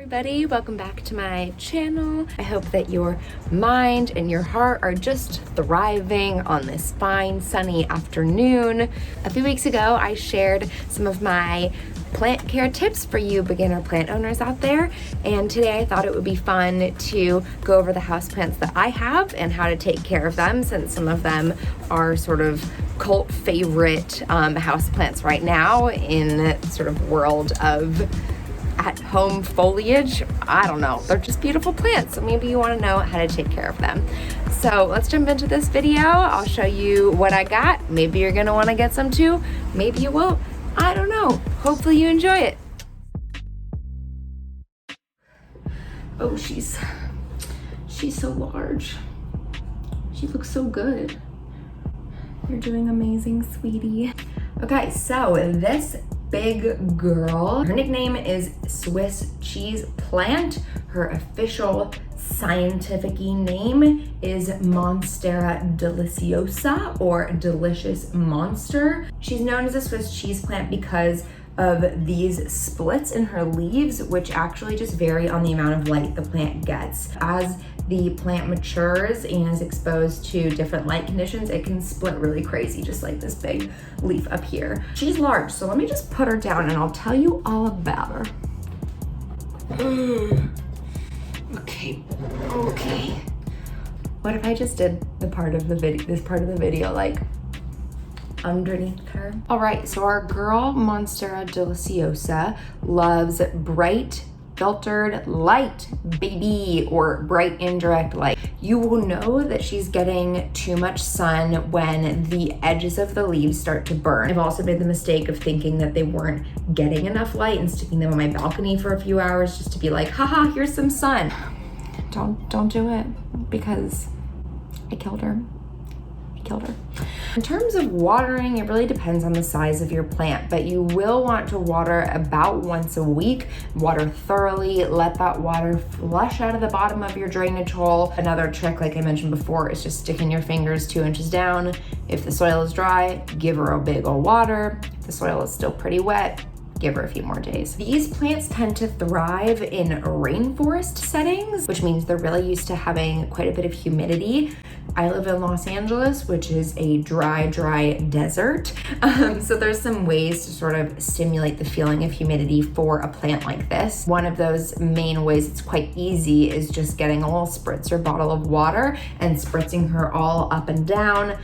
Everybody, welcome back to my channel. I hope that your mind and your heart are just thriving on this fine sunny afternoon. A few weeks ago I shared some of my plant care tips for you beginner plant owners out there, and today I thought it would be fun to go over the houseplants that I have and how to take care of them, since some of them are sort of cult favorite houseplants right now in the sort of world of at-home foliage. I don't know, they're just beautiful plants, so maybe you want to know how to take care of them. So let's jump into this video. I'll show you what I got. Maybe you're gonna want to get some too, maybe you won't, I don't know. Hopefully you enjoy it. Oh, she's so large. She looks so good. You're doing amazing, sweetie. Okay, so this big girl, her nickname is Swiss cheese plant. Her official scientific name is Monstera deliciosa, or delicious monster. She's known as a Swiss cheese plant because of these splits in her leaves, which actually just vary on the amount of light the plant gets. As the plant matures and is exposed to different light conditions, it can split really crazy, just like this big leaf up here. She's large, so let me just put her down and I'll tell you all about her. Okay. What if I just did this part of the video like underneath her? All right, so our girl Monstera deliciosa loves bright filtered light, baby, or bright indirect light. You will know that she's getting too much sun when the edges of the leaves start to burn. I've also made the mistake of thinking that they weren't getting enough light and sticking them on my balcony for a few hours just to be like, haha, here's some sun. Don't do it, because I killed her. In terms of watering, it really depends on the size of your plant, but you will want to water about once a week. Water thoroughly, let that water flush out of the bottom of your drainage hole. Another trick, like I mentioned before, is just sticking your fingers 2 inches down. If the soil is dry, give her a big ol' water. If the soil is still pretty wet, give her a few more days. These plants tend to thrive in rainforest settings, which means they're really used to having quite a bit of humidity. I live in Los Angeles, which is a dry desert. So there's some ways to sort of stimulate the feeling of humidity for a plant like this. One of those main ways it's quite easy is just getting a little spritzer bottle of water and spritzing her all up and down.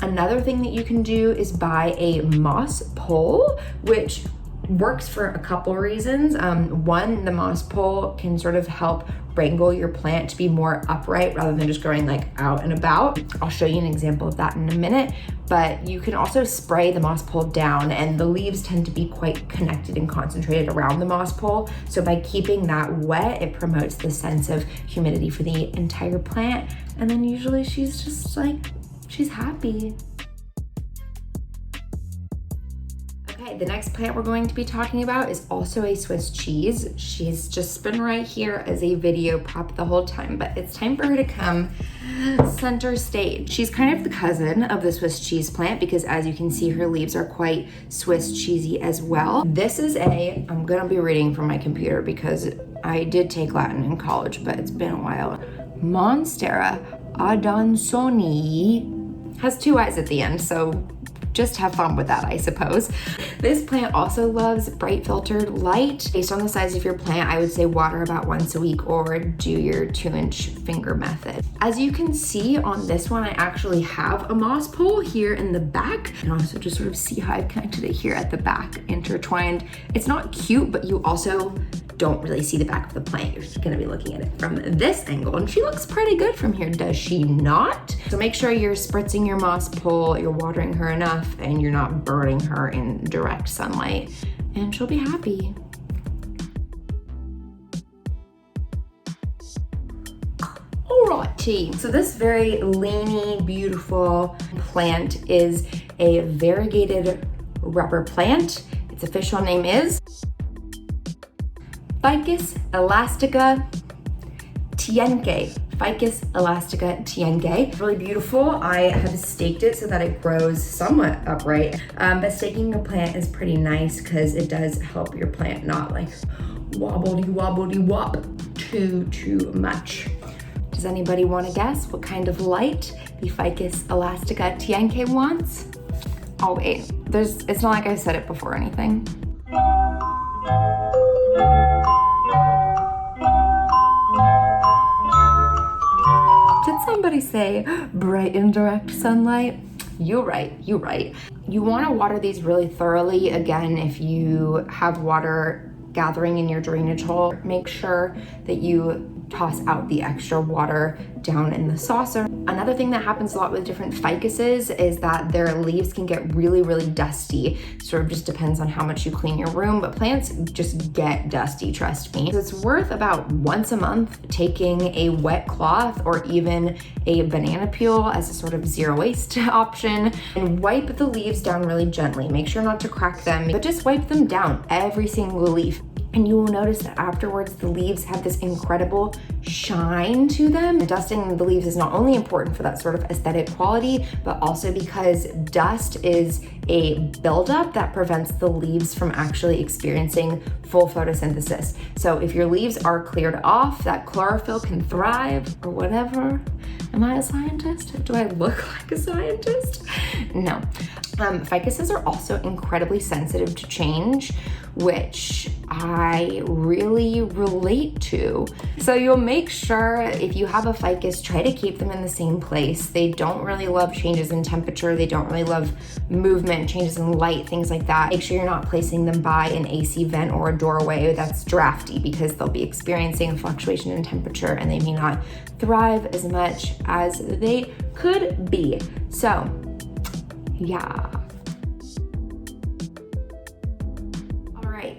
Another thing that you can do is buy a moss pole, which works for a couple reasons. One, the moss pole can sort of help wrangle your plant to be more upright rather than just growing like out and about. I'll show you an example of that in a minute, but you can also spray the moss pole down, and the leaves tend to be quite connected and concentrated around the moss pole. So by keeping that wet, it promotes the sense of humidity for the entire plant. And then usually she's just like, she's happy. Okay, the next plant we're going to be talking about is also a Swiss cheese. She's just been right here as a video prop the whole time, but it's time for her to come center stage. She's kind of the cousin of the Swiss cheese plant because, as you can see, her leaves are quite Swiss cheesy as well. This is I'm gonna be reading from my computer because I did take Latin in college, but it's been a while. Monstera adansonii has 2 eyes at the end, so just have fun with that, I suppose. This plant also loves bright filtered light. Based on the size of your plant, I would say water about once a week or do your 2-inch finger method. As you can see on this one, I actually have a moss pole here in the back. You can also just sort of see how I've connected it here at the back, intertwined. It's not cute, but you also don't really see the back of the plant. You're just gonna be looking at it from this angle, and she looks pretty good from here, does she not? So make sure you're spritzing your moss pole, you're watering her enough, and you're not burning her in direct sunlight, and she'll be happy. Alrighty, so this very leany, beautiful plant is a variegated rubber plant. Its official name is Ficus elastica tienke. Ficus elastica tienke. It's really beautiful. I have staked it so that it grows somewhat upright, but staking a plant is pretty nice because it does help your plant not like wobbly wop too much. Does anybody want to guess what kind of light the Ficus elastica tianque wants? Oh wait, it's not like I said it before or anything. Did somebody say bright indirect sunlight? You're right. You want to water these really thoroughly. Again, if you have water gathering in your drainage hole, make sure that you toss out the extra water down in the saucer. Another thing that happens a lot with different ficuses is that their leaves can get really dusty. Sort of just depends on how much you clean your room, but plants just get dusty, trust me. So it's worth about once a month taking a wet cloth or even a banana peel as a sort of zero waste option and wipe the leaves down really gently. Make sure not to crack them, but just wipe them down, every single leaf. And you will notice that afterwards, the leaves have this incredible shine to them. Dusting the leaves is not only important for that sort of aesthetic quality, but also because dust is a buildup that prevents the leaves from actually experiencing full photosynthesis. So if your leaves are cleared off, that chlorophyll can thrive or whatever. Am I a scientist? Do I look like a scientist? No. Ficuses are also incredibly sensitive to change, which I really relate to. So you'll make sure if you have a ficus, try to keep them in the same place. They don't really love changes in temperature. They don't really love movement, changes in light, things like that. Make sure you're not placing them by an AC vent or a doorway that's drafty because they'll be experiencing a fluctuation in temperature and they may not thrive as much as they could be. So, yeah.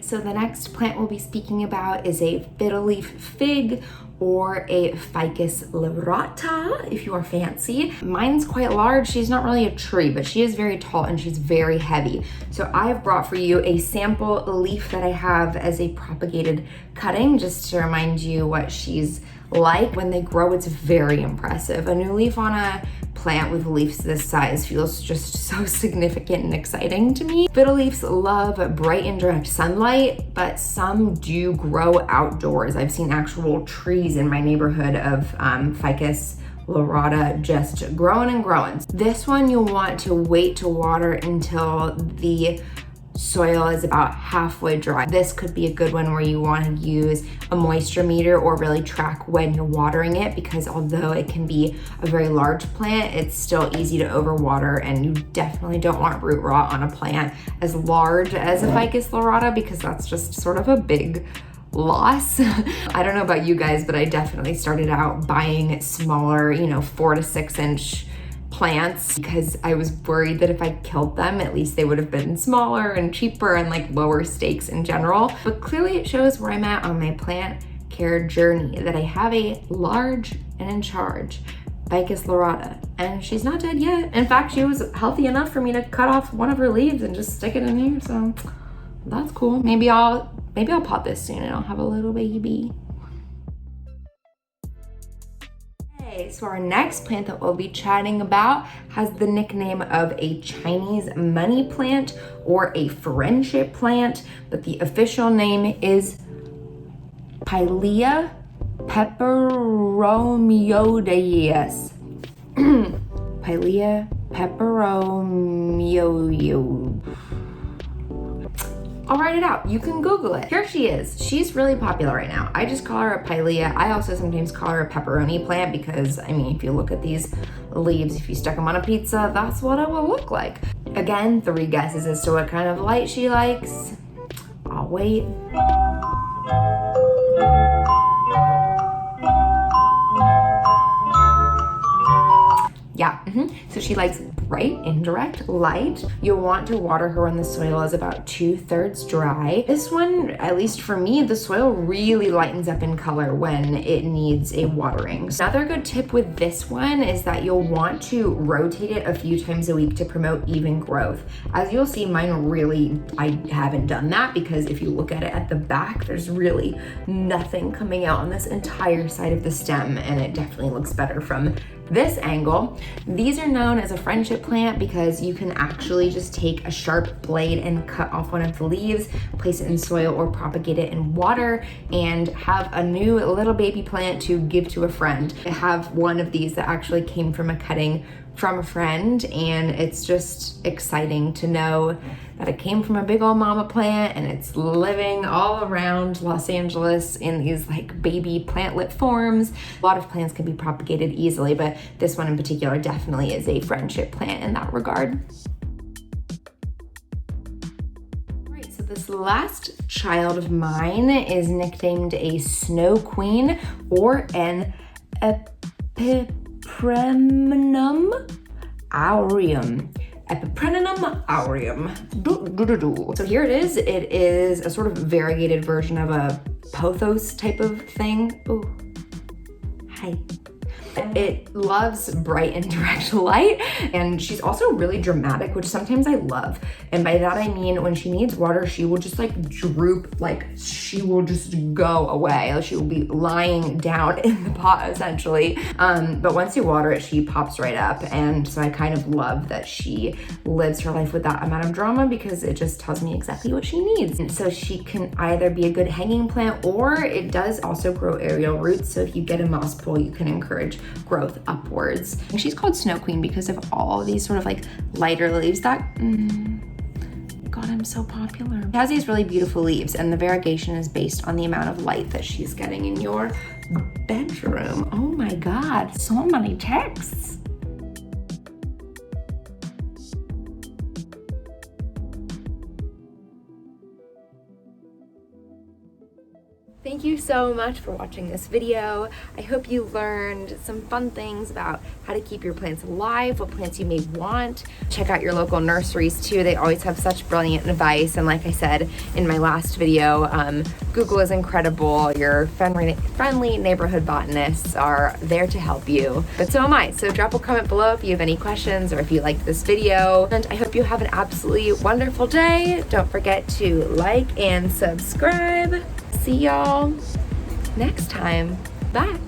So the next plant we'll be speaking about is a fiddleleaf fig or a Ficus lyrata, if you are fancy. Mine's quite large. She's not really a tree, but she is very tall and she's very heavy. So I have brought for you a sample leaf that I have as a propagated cutting, just to remind you what she's like. When they grow, it's very impressive. A new leaf on a plant with leaves this size feels just so significant and exciting to me. Fiddleleafs love bright indirect sunlight, but some do grow outdoors. I've seen actual trees in my neighborhood of Ficus lyrata just growing and growing. This one you'll want to wait to water until the soil is about halfway dry. This could be a good one where you want to use a moisture meter or really track when you're watering it, because although it can be a very large plant, it's still easy to overwater, and you definitely don't want root rot on a plant as large as a Ficus lyrata, because that's just sort of a big loss. I don't know about you guys, but I definitely started out buying smaller, 4 to 6 inch plants because I was worried that if I killed them, at least they would have been smaller and cheaper and like lower stakes in general. But clearly it shows where I'm at on my plant care journey, that I have a large and in charge Ficus lyrata, and she's not dead yet. In fact, she was healthy enough for me to cut off one of her leaves and just stick it in here, so that's cool. Maybe I'll pot this soon and I'll have a little baby. So our next plant that we'll be chatting about has the nickname of a Chinese money plant or a friendship plant, but the official name is Paelia peperomioda. Yes. Paelia peperomioda. I'll write it out. You can Google it. Here she is. She's really popular right now. I just call her a Paelia. I also sometimes call her a pepperoni plant because, if you look at these leaves, if you stuck them on a pizza, that's what it will look like. Again, 3 guesses as to what kind of light she likes. I'll wait. Yeah, So she likes bright, indirect light. You'll want to water her when the soil is about 2/3 dry. This one, at least for me, the soil really lightens up in color when it needs a watering. Another good tip with this one is that you'll want to rotate it a few times a week to promote even growth. As you'll see, I haven't done that because if you look at it at the back, there's really nothing coming out on this entire side of the stem, and it definitely looks better from this angle. These are known as a friendship plant because you can actually just take a sharp blade and cut off one of the leaves, place it in soil or propagate it in water, and have a new little baby plant to give to a friend. I have one of these that actually came from a cutting from a friend, and it's just exciting to know that it came from a big old mama plant and it's living all around Los Angeles in these like baby plantlet forms. A lot of plants can be propagated easily, but this one in particular definitely is a friendship plant in that regard. Alright, so this last child of mine is nicknamed a snow queen or an Epipremnum aureum. Epipremnum aureum. So here it is. It is a sort of variegated version of a pothos type of thing. Ooh, hi. It loves bright and direct light, and she's also really dramatic, which sometimes I love. And by that I mean when she needs water, she will just like droop, like she will just go away. She will be lying down in the pot essentially. But once you water it, she pops right up. And so I kind of love that she lives her life with that amount of drama because it just tells me exactly what she needs. And so she can either be a good hanging plant, or it does also grow aerial roots. So if you get a moss pole, you can encourage growth upwards. And she's called Snow Queen because of all these sort of like lighter leaves that God, I'm so popular. She has these really beautiful leaves, and the variegation is based on the amount of light that she's getting in your bedroom. Oh my God, so many texts. Thank you so much for watching this video. I hope you learned some fun things about how to keep your plants alive, what plants you may want. Check out your local nurseries too. They always have such brilliant advice. And like I said in my last video, Google is incredible. Your friendly neighborhood botanists are there to help you. But so am I. So drop a comment below if you have any questions or if you liked this video. And I hope you have an absolutely wonderful day. Don't forget to like and subscribe. See y'all next time. Bye.